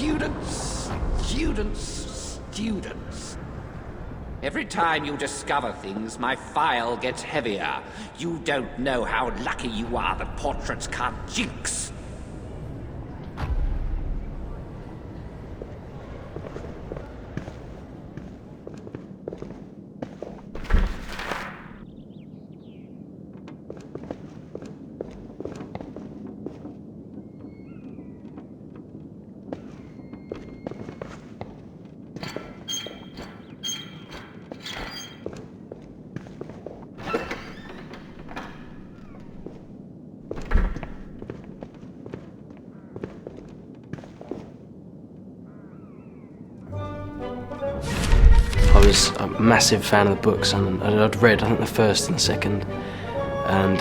Students, students, students. Every time you discover things, my file gets heavier. You don't know how lucky you are that portraits can't jinx. I was a massive fan of the books, and I'd read, I think, the first and the second. And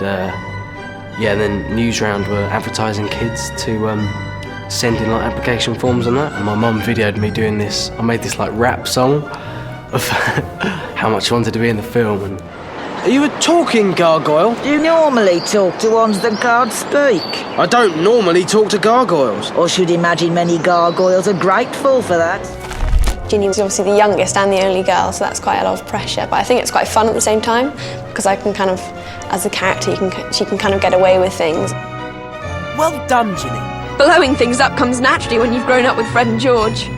then Newsround were advertising kids to send in like application forms and that. And my mum videoed me doing this. I made this like rap song of how much I wanted to be in the film. And are you a talking gargoyle? Do you normally talk to ones that can't speak? I don't normally talk to gargoyles. Or should imagine many gargoyles are grateful for that. Ginny was obviously the youngest and the only girl, so that's quite a lot of pressure. But I think it's quite fun at the same time, because I can kind of, as a character, she can kind of get away with things. Well done, Ginny. Blowing things up comes naturally when you've grown up with Fred and George.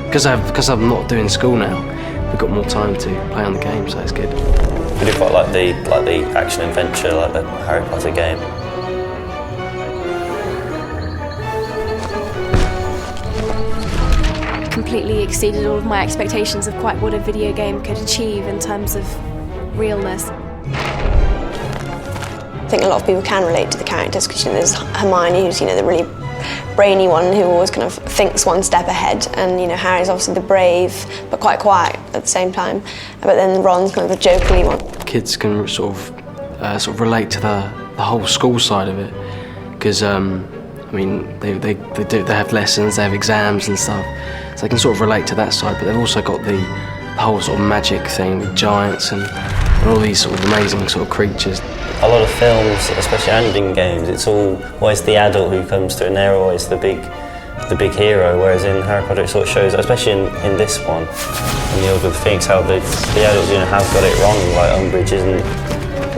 Because I'm not doing school now, we've got more time to play on the game, so it's good. I do quite like the action adventure, like the Harry Potter game. Completely exceeded all of my expectations of quite what a video game could achieve in terms of realness. I think a lot of people can relate to the characters, because there's Hermione, who's the really brainy one who always kind of thinks one step ahead, and Harry's obviously the brave but quite quiet at the same time. But then Ron's kind of the jokey one. Kids can sort of relate to the whole school side of it, because they have lessons, they have exams and stuff, so they can sort of relate to that side. But they've also got the whole sort of magic thing with giants and all these sort of amazing sort of creatures. A lot of films, especially and in games, it's always the adult who comes through, and they're always the big hero. Whereas in Harry Potter, it sort of shows, especially in this one, in the Order of the Phoenix, how the adults have got it wrong. Like Umbridge isn't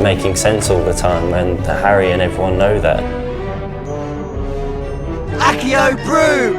making sense all the time, and Harry and everyone know that. Accio Brew!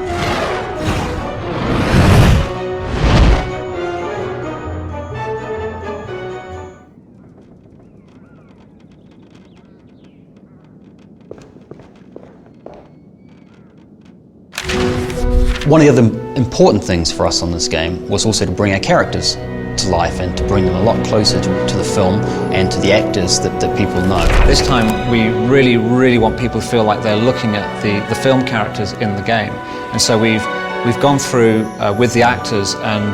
One of the other important things for us on this game was also to bring our characters to life and to bring them a lot closer to the film and to the actors that people know. This time we really want people to feel like they're looking at the film characters in the game, and so we've gone through with the actors and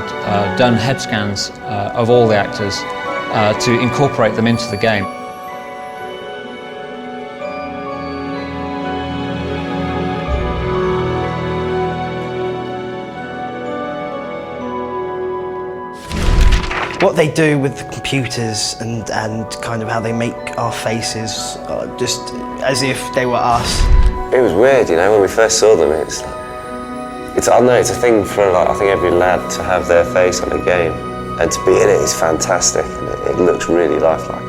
done head scans of all the actors to incorporate them into the game. What they do with the computers and kind of how they make our faces, just as if they were us. It was weird, when we first saw them. I don't know, it's a thing for I think every lad to have their face on a game, and to be in it is fantastic, and it looks really lifelike.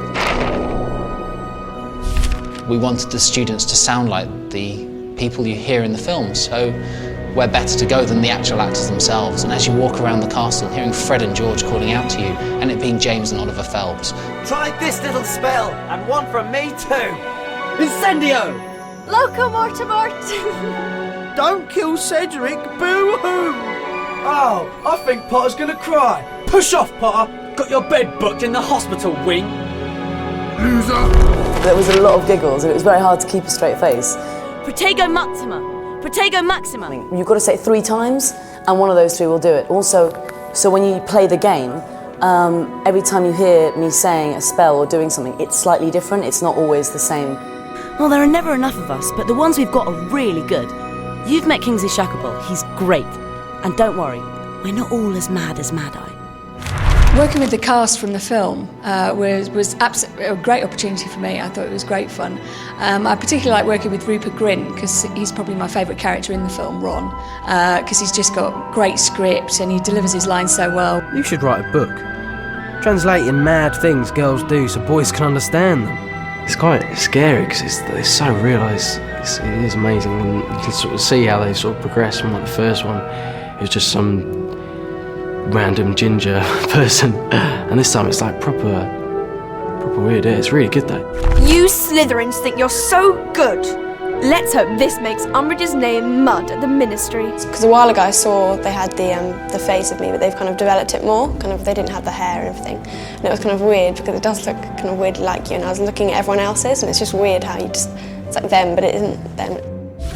We wanted the students to sound like the people you hear in the film, so where better to go than the actual actors themselves. And as you walk around the castle, hearing Fred and George calling out to you, and it being James and Oliver Phelps. Try this little spell, and one from me too. Incendio! Loco Mortimort! Don't kill Cedric, boo-hoo! Oh, I think Potter's gonna cry. Push off, Potter. Got your bed booked in the hospital, wing. Loser! There was a lot of giggles, and it was very hard to keep a straight face. Protego Maxima! Protego Maxima! You've got to say it 3 times, and one of those 3 will do it. Also, so when you play the game, every time you hear me saying a spell or doing something, it's slightly different. It's not always the same. Well, there are never enough of us, but the ones we've got are really good. You've met Kingsley Shacklebolt. He's great. And don't worry, we're not all as mad as Mad Eye. Working with the cast from the film was absolutely a great opportunity for me. I thought it was great fun. I particularly like working with Rupert Grint because he's probably my favourite character in the film, Ron, because he's just got great script and he delivers his lines so well. You should write a book, translating mad things girls do so boys can understand them. It's quite scary because it's so real. It is amazing, and you can sort of see how they sort of progress from like the first one. It was just some random ginger person, and this time it's like proper weird. Yeah, it's really good though. You Slytherins think you're so good. Let's hope this makes Umbridge's name mud at the Ministry. Because a while ago I saw they had the face of me, but they've kind of developed it more. Kind of, they didn't have the hair and everything, and it was kind of weird because it does look kind of weirdly like you. And I was looking at everyone else's, and it's just weird how it's like them, but it isn't them.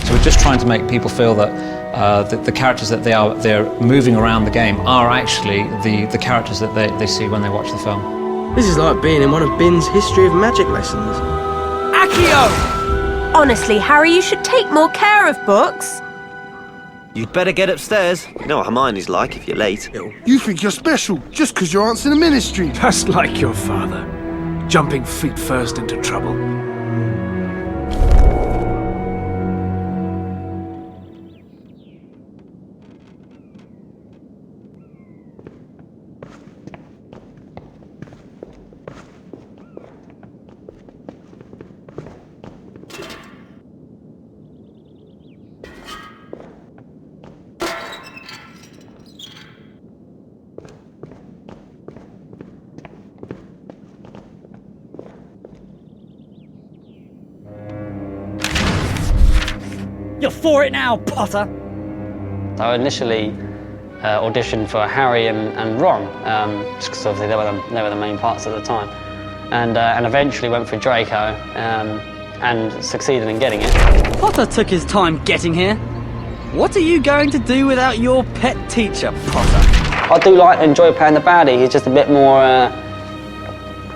So we're just trying to make people feel that the characters that they're moving around the game are actually the characters that they see when they watch the film. This is like being in one of Bin's History of Magic lessons. Accio! Honestly, Harry, you should take more care of books. You'd better get upstairs. You know what Hermione's like if you're late. You think you're special just because you're answering the Ministry. That's like your father, jumping feet first into trouble. You're for it now, Potter! I initially auditioned for Harry and Ron, just because obviously they were the main parts at the time. And eventually went for Draco, and succeeded in getting it. Potter took his time getting here. What are you going to do without your pet teacher, Potter? I do enjoy playing the baddie. He's just a bit more,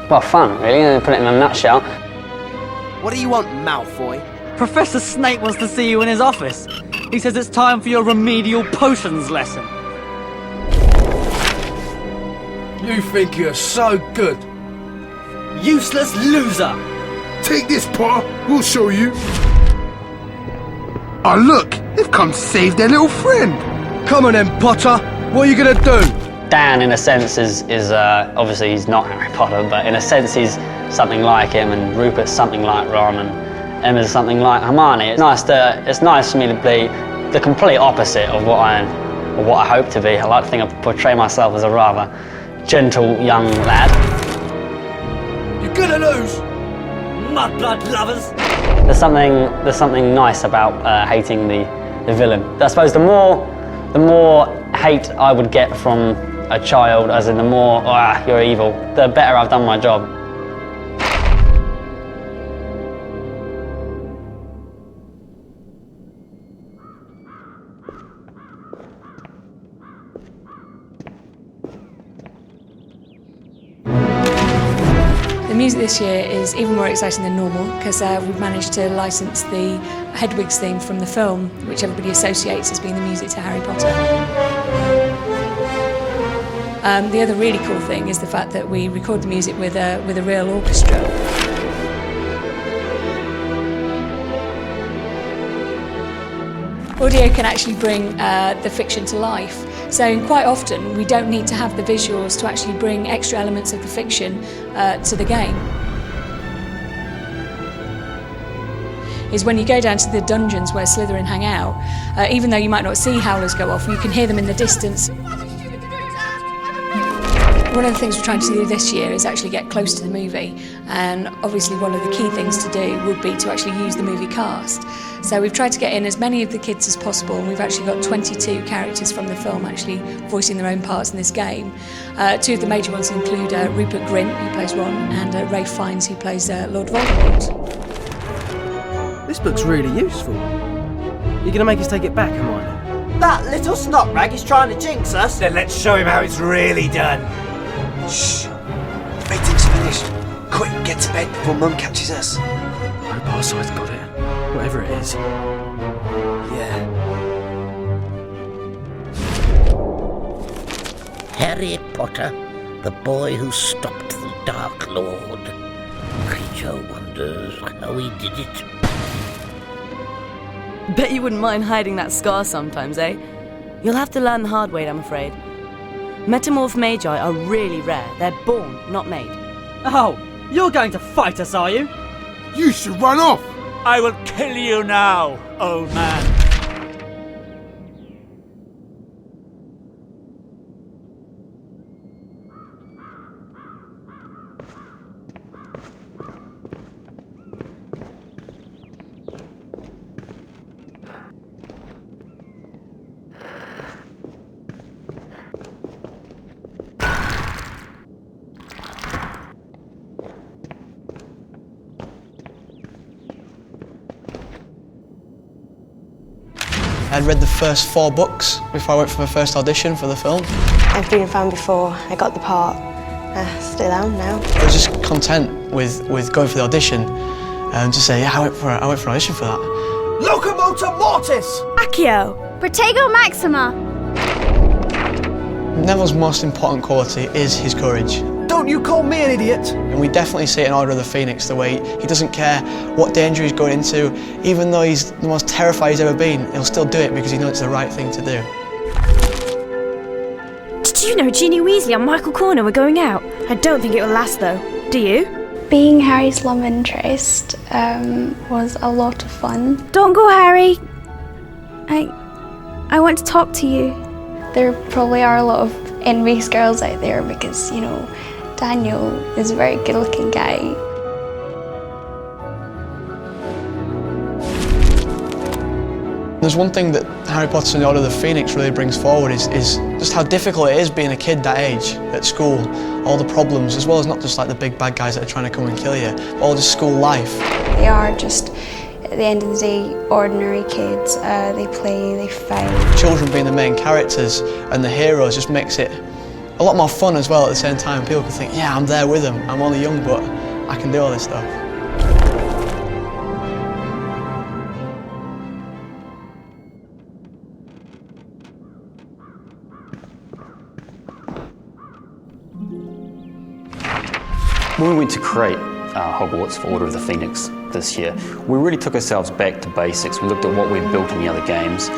well, fun, really, to put it in a nutshell. What do you want, Malfoy? Professor Snape wants to see you in his office. He says it's time for your remedial potions lesson. You think you're so good. Useless loser! Take this, Potter. We'll show you. Oh, look. They've come to save their little friend. Come on then, Potter. What are you going to do? Dan, in a sense, is obviously he's not Harry Potter, but in a sense he's something like him, and Rupert's something like Ron, and Emma's something like Hermione. It's nice for me to be the complete opposite of what I hope to be. I like to think I portray myself as a rather gentle young lad. You're gonna lose, mudblood lovers. There's something nice about hating the villain. I suppose the more hate I would get from a child, as in the more you're evil, the better I've done my job. The music this year is even more exciting than normal because we've managed to license the Hedwig's theme from the film, which everybody associates as being the music to Harry Potter. The other really cool thing is the fact that we record the music with a real orchestra. Audio can actually bring the fiction to life. So quite often we don't need to have the visuals to actually bring extra elements of the fiction to the game. Is when you go down to the dungeons where Slytherin hang out, even though you might not see howlers go off, you can hear them in the distance. One of the things we're trying to do this year is actually get close to the movie, and obviously one of the key things to do would be to actually use the movie cast. So we've tried to get in as many of the kids as possible, and we've actually got 22 characters from the film actually voicing their own parts in this game. Two of the major ones include Rupert Grint, who plays Ron, and Ralph Fiennes, who plays Lord Voldemort. This book's really useful. You're going to make us take it back, Hermione? That little snot rag is trying to jinx us. Then let's show him how it's really done. Shh. The meeting's finished. Quick, get to bed before Mum catches us. I hope our side's got it. Whatever it is. Yeah. Harry Potter, The boy who stopped the Dark Lord. Creature wonders how he did it. Bet you wouldn't mind hiding that scar sometimes, eh? You'll have to learn the hard way, I'm afraid. Metamorph magi are really rare. They're born, not made. Oh, you're going to fight us, are you? You should run off! I will kill you now, old man. I'd read the first 4 books before I went for my first audition for the film. I've been a fan before I got the part. Still am now. I was just content with going for the audition and just say, yeah, I went for an audition for that. Locomotor Mortis! Accio! Protego Maxima! Neville's most important quality is his courage. Don't you call me an idiot! And we definitely see it in Order of the Phoenix, the way he doesn't care what danger he's going into. Even though he's the most terrified he's ever been, he'll still do it because he knows it's the right thing to do. Did you know Ginny Weasley and Michael Corner were going out? I don't think it will last though. Do you? Being Harry's love interest was a lot of fun. Don't go, Harry! I want to talk to you. There probably are a lot of envious girls out there because, you know, Daniel is a very good-looking guy. There's one thing that Harry Potter and the Order of the Phoenix really brings forward is just how difficult it is being a kid that age at school. All the problems, as well as not just like the big bad guys that are trying to come and kill you, but all just school life. They are just, at the end of the day, ordinary kids. They play, they fight. Children being the main characters and the heroes just makes it a lot more fun as well at the same time. People can think, yeah, I'm there with them. I'm only young, but I can do all this stuff. When we went to create Hogwarts for Order of the Phoenix this year, we really took ourselves back to basics. We looked at what we'd built in the other games,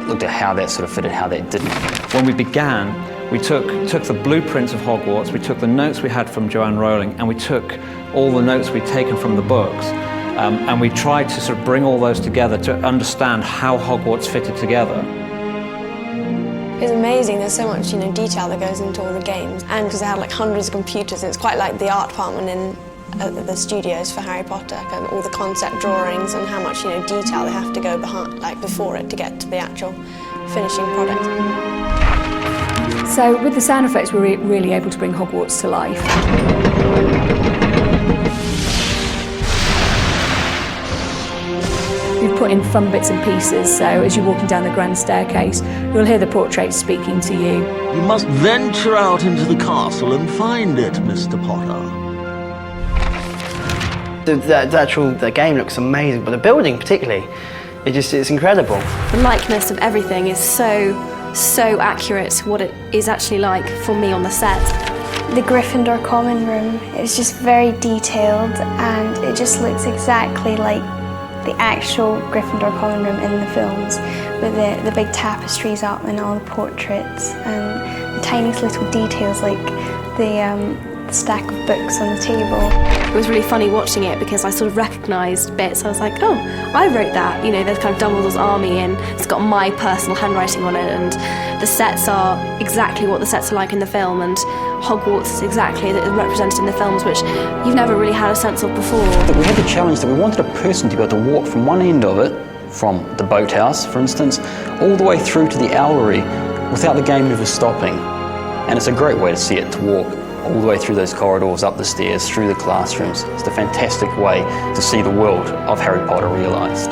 looked at how that sort of fitted, how that didn't. When we began, we took the blueprints of Hogwarts, we took the notes we had from Joanne Rowling, and we took all the notes we'd taken from the books, and we tried to sort of bring all those together to understand how Hogwarts fitted together. It's amazing, there's so much, you know, detail that goes into all the games. And because they had like hundreds of computers, and it's quite like the art department in the studios for Harry Potter, and all the concept drawings and how much, you know, detail they have to go behind, like before it, to get to the actual finishing product. So with the sound effects, we're really able to bring Hogwarts to life. We've put in fun bits and pieces, so as you're walking down the grand staircase, you'll hear the portrait speaking to you. You must venture out into the castle and find it, Mr. Potter. The game looks amazing, but the building particularly, it's incredible. The likeness of everything is so accurate to what it is actually like for me on the set. The Gryffindor common room is just very detailed, and it just looks exactly like the actual Gryffindor common room in the films, with the big tapestries up and all the portraits and the tiniest little details like the stack of books on the table. It was really funny watching it because I sort of recognised bits. I was like, oh, I wrote that. You know, there's kind of Dumbledore's army and it's got my personal handwriting on it, and the sets are exactly what the sets are like in the film, and Hogwarts is exactly represented in the films, which you've never really had a sense of before. We had the challenge that we wanted a person to be able to walk from one end of it, from the boathouse, for instance, all the way through to the owlery without the game ever stopping. And it's a great way to see it, to walk all the way through those corridors, up the stairs, through the classrooms. It's a fantastic way to see the world of Harry Potter realised.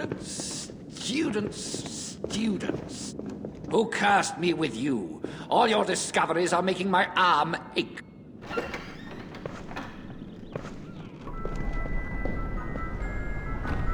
Students, students, students. Who cursed me with you? All your discoveries are making my arm ache.